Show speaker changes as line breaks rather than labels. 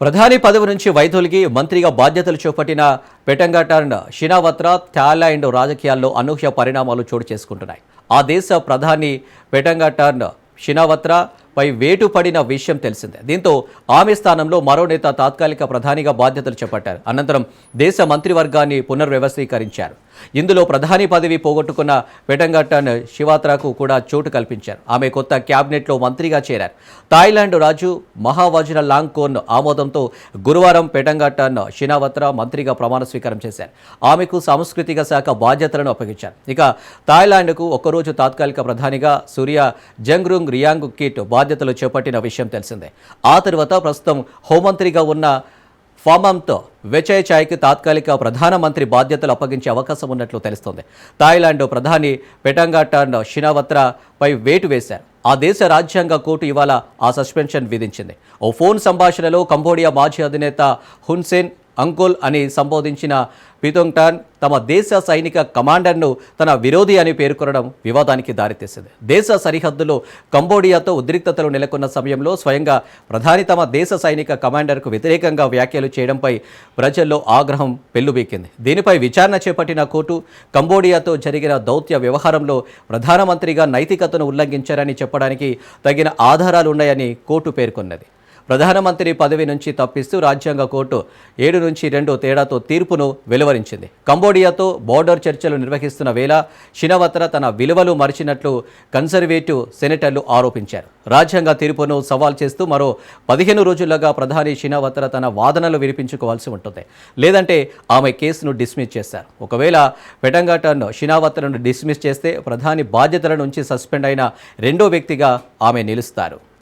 ప్రధాని పదవి నుంచి వైదొలిగి మంత్రిగా బాధ్యతలు చేపట్టిన పెటంగటన్ షినావత్ర థాయిలాండ్ రాజకీయాల్లో అనూహ్య పరిణామాలు చోటు చేసుకుంటున్నాయి. ఆ దేశ ప్రధాని పెటంగటన్ షినావత్ర పై వేటు పడిన విషయం తెలిసిందే. దీంతో ఆమె స్థానంలో మరో నేత తాత్కాలిక ప్రధానిగా బాధ్యతలు చేపట్టారు. అనంతరం దేశ మంత్రివర్గాన్ని పునర్వ్యవస్థీకరించారు. ఇందులో ప్రధాని పదవి పోగొట్టుకున్న పెటంగటన్ షినావత్రకు కూడా చోటు కల్పించారు. ఆమె కొత్త క్యాబినెట్లో మంత్రిగా చేరారు. థాయిలాండ్ రాజు మహావజిరలాంగ్కోర్న్ ఆమోదంతో గురువారం పెటంగటన్ షినావత్ర మంత్రిగా ప్రమాణ స్వీకారం చేశారు. ఆమెకు సాంస్కృతిక శాఖ బాధ్యతలను అప్పగించారు. ఇక థాయిలాండ్కు ఒక్కరోజు తాత్కాలిక ప్రధానిగా సూర్య జంగ్రుంగ్ రియాంగ్ కిట్ బాధ్యతలు చేపట్టిన విషయం తెలిసిందే. ఆ తర్వాత ప్రస్తుతం హోంమంత్రిగా ఉన్న ఫామమ్త్ వెచైచాయ్కి తాత్కాలిక ప్రధానమంత్రి బాధ్యతలు అప్పగించే అవకాశం ఉన్నట్లు తెలుస్తోంది. థాయిలాండ్ ప్రధాని పెటంగటన్ షినావత్ర పై వేటు వేశారు. ఆ దేశ రాజ్యాంగ కోర్టు ఇవాళ ఆ సస్పెన్షన్ విధించింది. ఓ ఫోన్ సంభాషణలో కంబోడియా మాజీ అధినేత హున్ సెన్ అంకోల్ అని సంబోధించిన పితోంగ్టాన్ తమ దేశ సైనిక కమాండర్ను తన విరోధి అని పేర్కొనడం వివాదానికి దారితీసింది. దేశ సరిహద్దులో కంబోడియాతో ఉద్రిక్తతలు నెలకొన్న సమయంలో స్వయంగా ప్రధాని తమ దేశ సైనిక కమాండర్కు వ్యతిరేకంగా వ్యాఖ్యలు చేయడంపై ప్రజల్లో ఆగ్రహం పెల్లుబీకింది. దీనిపై విచారణ చేపట్టిన కోర్టు కంబోడియాతో జరిగిన దౌత్య వ్యవహారంలో ప్రధానమంత్రిగా నైతికతను ఉల్లంఘించారని చెప్పడానికి తగిన ఆధారాలున్నాయని కోర్టు పేర్కొన్నది. ప్రధానమంత్రి పదవి నుంచి తప్పిస్తూ రాజ్యాంగ కోర్టు 7-2 తేడాతో తీర్పును వెలువరించింది. కంబోడియాతో బోర్డర్ చర్చలు నిర్వహిస్తున్న వేళ షినావత్ర తన విలువలు మరిచినట్లు కన్సర్వేటివ్ సెనేటర్లు ఆరోపించారు. రాజ్యాంగ తీర్పును సవాల్ చేస్తూ మరో 15 రోజుల్లోగా ప్రధాని షినావత్ర తన వాదనలు వినిపించుకోవాల్సి ఉంటుంది. లేదంటే ఆమె కేసును డిస్మిస్ చేశారు. ఒకవేళ పెటంగటన్ షినావత్రను డిస్మిస్ చేస్తే ప్రధాని బాధ్యతల నుంచి సస్పెండ్ అయిన రెండో వ్యక్తిగా ఆమె నిలుస్తారు.